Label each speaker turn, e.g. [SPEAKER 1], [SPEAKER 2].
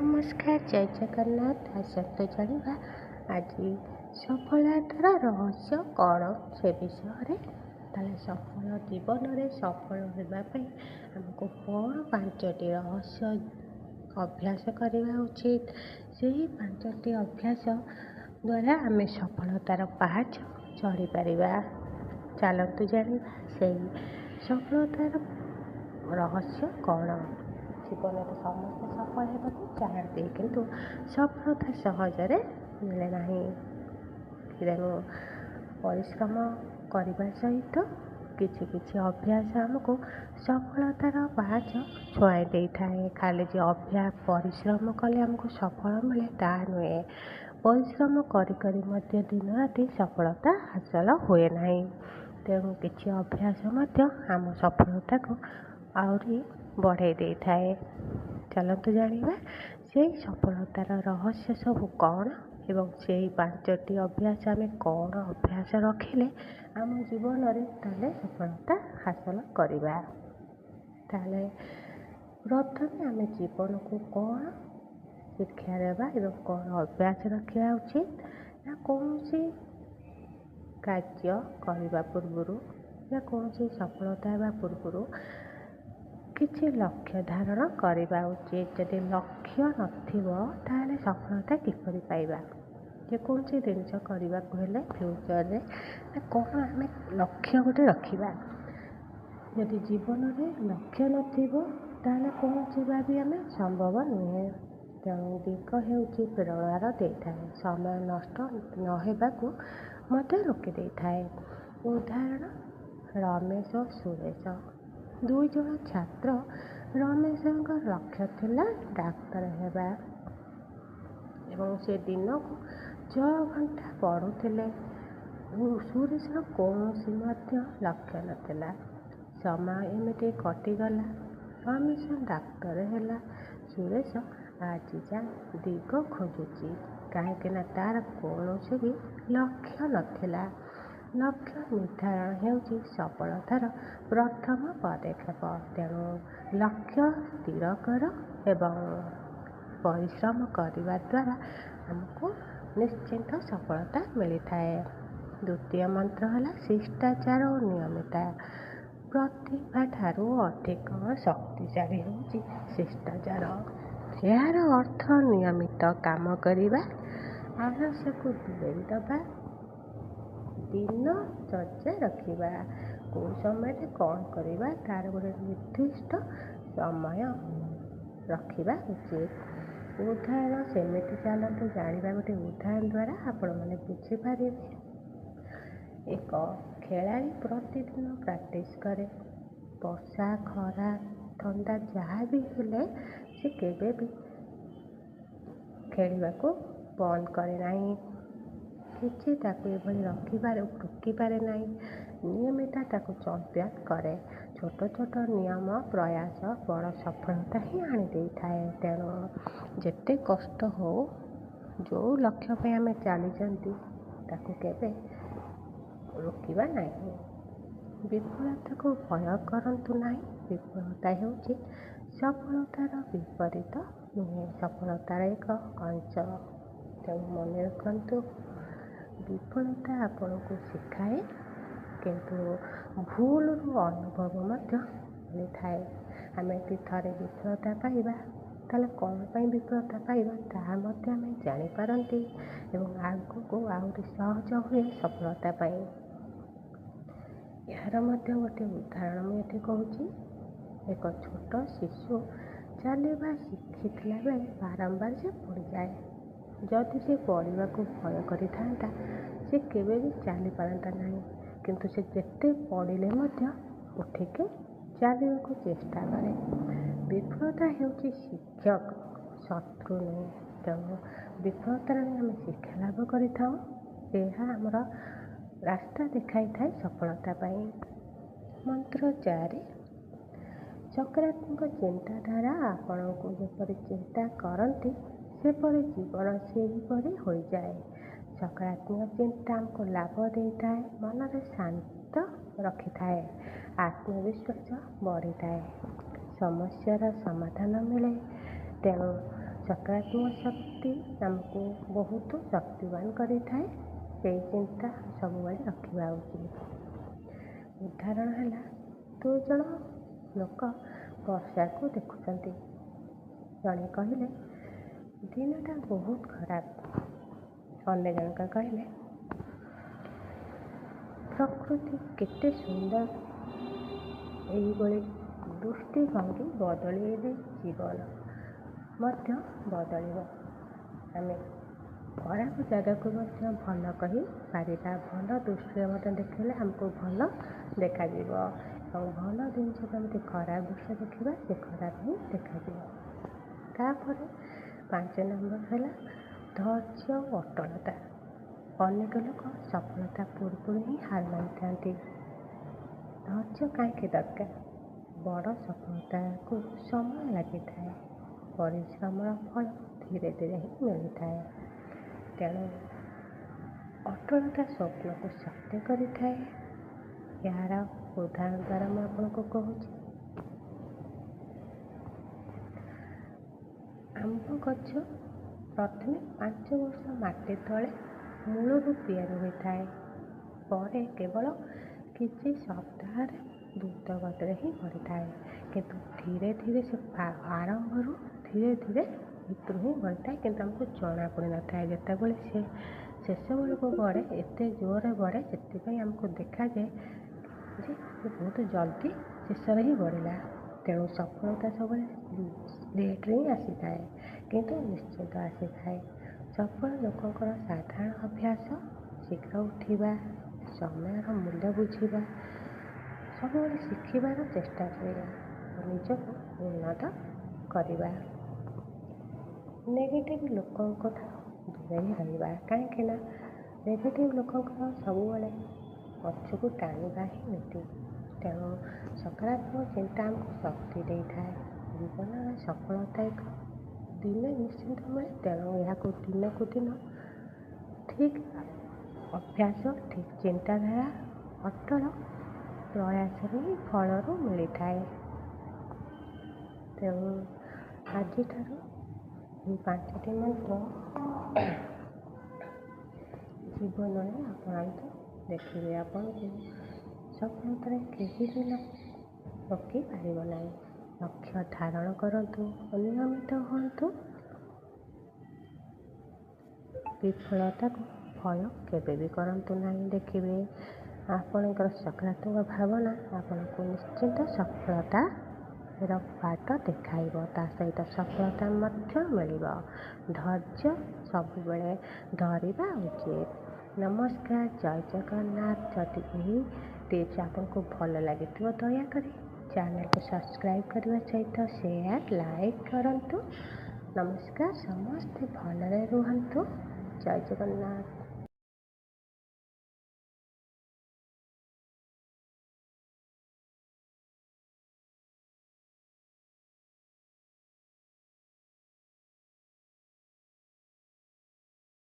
[SPEAKER 1] ନମସ୍କାର, ଜୟ ଜଗନ୍ନାଥ। ଆସନ୍ତୁ ଜାଣିବା ଆଜି ସଫଳତାର ରହସ୍ୟ କ'ଣ ସେ ବିଷୟରେ। ତାହେଲେ ଜୀବନରେ ସଫଳ ହେବା ପାଇଁ ଆମକୁ କ'ଣ 5ଟି ରହସ୍ୟ ଅଭ୍ୟାସ କରିବା ଉଚିତ। ସେହି 5ଟି ଅଭ୍ୟାସ ଦ୍ୱାରା ଆମେ ସଫଳତାର ପାହାଚ ଚଢ଼ିପାରିବା। ଚାଲନ୍ତୁ ଜାଣିବା ସେହି ସଫଳତାର ରହସ୍ୟ କ'ଣ। ଜୀବନରେ ସମସ୍ତେ ସଫଳ ହେବାକୁ ଚାହାନ୍ତି, କିନ୍ତୁ ସଫଳତା ସହଜରେ ମିଳେ ନାହିଁ। ତେଣୁ ପରିଶ୍ରମ କରିବା ସହିତ କିଛି କିଛି ଅଭ୍ୟାସ ଆମକୁ ସଫଳତାର ପାହାଚ ଛୁଆଇ ଦେଇଥାଏ। ଖାଲି ଯେ ପରିଶ୍ରମ କଲେ ଆମକୁ ସଫଳ ମିଳେ ତାହା ନୁହେଁ। ପରିଶ୍ରମ କରି କରି ମଧ୍ୟ ଦିନ ରାତି ସଫଳତା ହାସଲ ହୁଏ ନାହିଁ। ତେଣୁ କିଛି ଅଭ୍ୟାସ ମଧ୍ୟ ଆମ ସଫଳତାକୁ ଆହୁରି ବଢ଼ାଇ ଦେଇଥାଏ। ଚାଲନ୍ତୁ ଜାଣିବା ସେହି ସଫଳତାର ରହସ୍ୟ ସବୁ କ'ଣ ଏବଂ ସେହି 5ଟି ଅଭ୍ୟାସ ଆମେ କ'ଣ ଅଭ୍ୟାସ ରଖିଲେ ଆମ ଜୀବନରେ ତାହେଲେ ସଫଳତା ହାସଲ କରିବା। ତାହେଲେ ପ୍ରଥମେ ଆମେ ଜୀବନକୁ କ'ଣ ଶିକ୍ଷା ଦେବା ଏବଂ କ'ଣ ଅଭ୍ୟାସ ରଖିବା ଉଚିତ ନା କୌଣସି କାର୍ଯ୍ୟ କରିବା ପୂର୍ବରୁ ନା କୌଣସି ସଫଳତା ହେବା ପୂର୍ବରୁ କିଛି ଲକ୍ଷ୍ୟ ଧାରଣ କରିବା ଉଚିତ। ଯଦି ଲକ୍ଷ୍ୟ ନଥିବ ତାହେଲେ ସଫଳତା କିପରି ପାଇବା। ଯେକୌଣସି ଜିନିଷ କରିବାକୁ ହେଲେ ଫ୍ୟୁଚରରେ କ'ଣ ଆମେ ଲକ୍ଷ୍ୟ ଗୋଟେ ରଖିବା। ଯଦି ଜୀବନରେ ଲକ୍ଷ୍ୟ ନଥିବ ତାହେଲେ କୌଣସି ବି ଆମେ ସମ୍ଭବ ନୁହେଁ। ତେଣୁ ଦିଗ ହେଉଛି ପ୍ରେରଣାର ଦେଇଥାଏ, ସମୟ ନଷ୍ଟ ନ ହେବାକୁ ମଧ୍ୟ ରୋକି ଦେଇଥାଏ। ଉଦାହରଣ ରମେଶ ଓ ସୁରେଶ, 2 ଜଣ ଛାତ୍ର। ରମେଶଙ୍କ ଲକ୍ଷ୍ୟ ଥିଲା ଡାକ୍ତର ହେବା ଏବଂ ସେ ଦିନକୁ 6 ଘଣ୍ଟା ପଢ଼ୁଥିଲେ। ସୁରେଶର କୌଣସି ମଧ୍ୟ ଲକ୍ଷ୍ୟ ନଥିଲା। ସମୟ ଏମିତି କଟିଗଲା। ରମେଶ ଡାକ୍ତର ହେଲା। ସୁରେଶ ଆଜି ଯାଏ ଦିଗ ଖୋଜୁଛି, କାହିଁକିନା ତା'ର କୌଣସି ବି ଲକ୍ଷ୍ୟ ନଥିଲା। ଲକ୍ଷ୍ୟ ନିର୍ଦ୍ଧାରଣ ହେଉଛି ସଫଳତାର ପ୍ରଥମ ପଦକ୍ଷେପ। ତେଣୁ ଲକ୍ଷ୍ୟ ସ୍ଥିର କର ଏବଂ ପରିଶ୍ରମ କରିବା ଦ୍ୱାରା ଆମକୁ ନିଶ୍ଚିନ୍ତ ସଫଳତା ମିଳିଥାଏ। ଦ୍ୱିତୀୟ ମନ୍ତ୍ର ହେଲା ଶିଷ୍ଟାଚାର ଓ ନିୟମିତ। ପ୍ରତିଭା ଠାରୁ ଅଧିକ ଶକ୍ତିଶାଳୀ ହେଉଛି ଶିଷ୍ଟାଚାର। ଏହାର ଅର୍ଥ ନିୟମିତ କାମ କରିବା, ଆଳସ୍ୟକୁ ଦୂରେଇ ଦେବା, ଦିନଚର୍ଯ୍ୟା ରଖିବା। କେଉଁ ସମୟରେ କ'ଣ କରିବା ତା'ର ଗୋଟେ ନିର୍ଦ୍ଦିଷ୍ଟ ସମୟ ରଖିବା ଉଚିତ। ଉଦାହରଣ ସେମିତି ଚାଲନ୍ତୁ ଜାଣିବା। ଗୋଟେ ଉଦାହରଣ ଦ୍ୱାରା ଆପଣମାନେ ବୁଝିପାରିବେ। ଏକ ଖେଳାଳି ପ୍ରତିଦିନ ପ୍ରାକ୍ଟିସ୍ କରେ। ବର୍ଷା, ଖରା, ଥଣ୍ଡା ଯାହା ବି ହେଲେ ସେ କେବେ ବି ଖେଳିବାକୁ ବନ୍ଦ କରେ ନାହିଁ। କିଛି ତାକୁ ଏଭଳି ରୋକିପାରେ ନାହିଁ। ନିୟମିତ ତାକୁ ଚମ୍ପିଆନ୍ କରେ। ଛୋଟ ଛୋଟ ନିୟମ ପ୍ରୟାସ ବଡ଼ ସଫଳତା ହିଁ ଆଣି ଦେଇଥାଏ। ତେଣୁ ଯେତେ କଷ୍ଟ ହେଉ, ଯେଉଁ ଲକ୍ଷ୍ୟ ପାଇଁ ଆମେ ଚାଲିଛନ୍ତି ତାକୁ କେବେ ରୋକିବା ନାହିଁ। ବିଫଳତାକୁ ଭୟ କରନ୍ତୁ ନାହିଁ। ବିଫଳତା ହେଉଛି ସଫଳତାର ବିପରୀତ ନୁହେଁ, ସଫଳତାର ଏକ ଅଂଶ। ତେଣୁ ମନେ ରଖନ୍ତୁ, ବିଫଳତା ଆପଣଙ୍କୁ ଶିଖାଏ, କିନ୍ତୁ ଭୁଲରୁ ଅନୁଭବ ମଧ୍ୟ ମିଳିଥାଏ। ଆମେ ଯଦି ଥରେ ବିଫଳତା ପାଇବା ତାହେଲେ କ'ଣ ପାଇଁ ବିଫଳତା ପାଇବା ତାହା ମଧ୍ୟ ଆମେ ଜାଣିପାରନ୍ତି ଏବଂ ଆଗକୁ ଆହୁରି ସହଜ ହୁଏ ସଫଳତା ପାଇଁ। ଏହାର ମଧ୍ୟ ଗୋଟେ ଉଦାହରଣ ମୁଁ ଏଠି କହୁଛି। ଏକ ଛୋଟ ଶିଶୁ ଚାଲିବା ଶିଖିଥିଲା ବେଳେ ବାରମ୍ବାର ସେ ପଡ଼ିଯାଏ। ଯଦି ସେ ପଡ଼ିବାକୁ ଭୟ କରିଥାନ୍ତା ସେ କେବେ ବି ଚାଲିପାରନ୍ତା ନାହିଁ, କିନ୍ତୁ ସେ ଯେତେ ପଡ଼ିଲେ ମଧ୍ୟ ଉଠିକି ଚାଲିବାକୁ ଚେଷ୍ଟା କରେ। ବିଫଳତା ହେଉଛି ଶିକ୍ଷକ, ଶତ୍ରୁ ନୁହେଁ। ତେଣୁ ବିଫଳତାରେ ଆମେ ଶିକ୍ଷା ଲାଭ କରିଥାଉ। ଏହା ଆମର ରାସ୍ତା ଦେଖାଇଥାଏ ସଫଳତା ପାଇଁ। ମନ୍ତ୍ର 4, ସକାରାତ୍ମକ ଚିନ୍ତାଧାରା। ଆପଣଙ୍କୁ ଯେପରି ଚିନ୍ତା କରନ୍ତି ସେପରି ଜୀବନ ସେହିପରି ହୋଇଯାଏ। ସକାରାତ୍ମକ ଚିନ୍ତା ଆମକୁ ଲାଭ ଦେଇଥାଏ, ମନରେ ଶାନ୍ତ ରଖିଥାଏ, ଆତ୍ମବିଶ୍ୱାସ ବଢ଼ିଥାଏ, ସମସ୍ୟାର ସମାଧାନ ମିଳେ। ତେଣୁ ସକାରାତ୍ମକ ଶକ୍ତି ଆମକୁ ବହୁତ ଶକ୍ତିବାନ କରିଥାଏ। ସେଇ ଚିନ୍ତା ସବୁବେଳେ ରଖିବା ଉଚିତ। ଉଦାହରଣ ହେଲା, 2 ଜଣ ଲୋକ ବର୍ଷାକୁ ଦେଖୁଛନ୍ତି। ଜଣେ କହିଲେ ଦିନଟା ବହୁତ ଖରାପ, ଅନ୍ୟ ଜଣକ କହିଲେ ପ୍ରକୃତି କେତେ ସୁନ୍ଦର। ଏହିଭଳି ଦୃଷ୍ଟିଭଙ୍ଗୀ ବଦଳିଲେ ଜୀବନ ମଧ୍ୟ ବଦଳିବ। ଆମେ ଖରାପ ଜାଗାକୁ ମଧ୍ୟ ଭଲ କହିପାରିବା। ଭଲ ଦୃଷ୍ଟିରେ ମଧ୍ୟ ଦେଖିଲେ ଆମକୁ ଭଲ ଦେଖାଯିବ ଏବଂ ଭଲ ଜିନିଷକୁ ଏମିତି ଖରାପ ଦୃଷ୍ଟିରେ ଦେଖିବା, ସେ ଖରାପ ହିଁ ଦେଖାଯିବ। ତାପରେ 5 ନମ୍ବର ହେଲା ଧୈର୍ଯ୍ୟ ଓ ଅଟଳତା। ଅନେକ ଲୋକ ସଫଳତା ପୂର୍ବରୁ ହିଁ ହାର ମାନିଥାନ୍ତି। ଧୈର୍ଯ୍ୟ କାହିଁକି ଦରକାର? ବଡ଼ ସଫଳତାକୁ ସମୟ ଲାଗିଥାଏ। ପରିଶ୍ରମର ଫଳ ଧୀରେ ଧୀରେ ହିଁ ମିଳିଥାଏ। ତେଣୁ ଅଟଳତା ସ୍ୱପ୍ନକୁ ସତ୍ୟ କରିଥାଏ। ଏହାର ଉଦାହରଣ ଦ୍ୱାରା ମୁଁ ଆପଣଙ୍କୁ କହୁଛି। ଆମ୍ବ ଗଛ ପ୍ରଥମେ 5 ବର୍ଷ ମାଟି ତଳେ ମୂଳରୁ ତିଆରି ହୋଇଥାଏ। ପରେ କେବଳ କିଛି ସପ୍ତାହରେ ଦ୍ରୁତ ଗତିରେ ହିଁ ବଢ଼ିଥାଏ। କିନ୍ତୁ ଧୀରେ ଧୀରେ ସେ ଆରମ୍ଭରୁ ଧୀରେ ଧୀରେ ଭିତରୁ ହିଁ ବଢ଼ିଥାଏ, କିନ୍ତୁ ଆମକୁ ଜଣା ପଡ଼ିନଥାଏ। ଯେତେବେଳେ ସେ ଶେଷ ବେଳକୁ ବଢ଼େ, ଏତେ ଜୋରରେ ବଢ଼େ, ସେଥିପାଇଁ ଆମକୁ ଦେଖାଯାଏ ଯେ ବହୁତ ଜଲ୍ଦି ଶେଷରେ ହିଁ ବଢ଼ିଲା। ତେଣୁ ସଫଳତା ସବୁବେଳେ ଲେଟ୍ରେ ହିଁ ଆସିଥାଏ, କିନ୍ତୁ ନିଶ୍ଚିତ ଆସିଥାଏ। ସଫଳ ଲୋକଙ୍କର ସାଧାରଣ ଅଭ୍ୟାସ ଶୀଘ୍ର ଉଠିବା, ସମୟର ମୂଲ୍ୟ ବୁଝିବା, ସବୁବେଳେ ଶିଖିବାର ଚେଷ୍ଟା କରିବା ଓ ନିଜକୁ ଉନ୍ନତ କରିବା। ନେଗେଟିଭ୍ ଲୋକଙ୍କଠାରୁ ଦୂରେଇ ରହିବା। କାହିଁକି ନା ନେଗେଟିଭ୍ ଲୋକଙ୍କର ସବୁବେଳେ ପଛକୁ ଟାଣିବା ହିଁ ନୀତି। ତେଣୁ ସକାରାତ୍ମକ ଚିନ୍ତା ଆମକୁ ଶକ୍ତି ଦେଇଥାଏ। ଜୀବନରେ ସଫଳତା ଏକ ଦିନେ ନିଶ୍ଚିନ୍ତ ମିଳେ। ତେଣୁ ଏହାକୁ ଦିନକୁ ଦିନ ଠିକ୍ ଅଭ୍ୟାସ, ଠିକ୍ ଚିନ୍ତାଧାରା, ଅଟଳ ପ୍ରୟାସରେ ହିଁ ଫଳରୁ ମିଳିଥାଏ। ତେଣୁ ଆଜିଠାରୁ ଏହି 5ଟି ମନ୍ତ୍ର ଜୀବନରେ ଆପଣାନ୍ତୁ। ଦେଖିବେ ଆପଣଙ୍କୁ ସଫଳତାରେ କେହି ବି ରୋକି ପାରିବ ନାହିଁ। ଲକ୍ଷ୍ୟ ଧାରଣ କରନ୍ତୁ, ନିୟମିତ ହୁଅନ୍ତୁ। ବିଫଳତାକୁ ଭୟ କେବେ ବି କରନ୍ତୁ ନାହିଁ। ଦେଖିବେ ଆପଣଙ୍କର ସକାରାତ୍ମକ ଭାବନା ଆପଣଙ୍କୁ ନିଶ୍ଚିନ୍ତ ସଫଳତାର ବାଟ ଦେଖାଇବ। ତା ସହିତ ସଫଳତା ମଧ୍ୟ ମିଳିବ। ଧୈର୍ଯ୍ୟ ସବୁବେଳେ ଧରିବା ଉଚିତ। ନମସ୍କାର, ଜୟ ଜଗନ୍ନାଥ। ଯଦି ଏହି ଟିପ୍ସ ଆପଣଙ୍କୁ ଭଲ ଲାଗିଥିବ ଦୟାକରି ଚ୍ୟାନେଲକୁ ସବସ୍କ୍ରାଇବ୍ କରିବା ସହିତ ସେୟାର, ଲାଇକ୍ କରନ୍ତୁ। ନମସ୍କାର, ସମସ୍ତେ ଭଲରେ ରୁହନ୍ତୁ। ଜୟ ଜଗନ୍ନାଥ।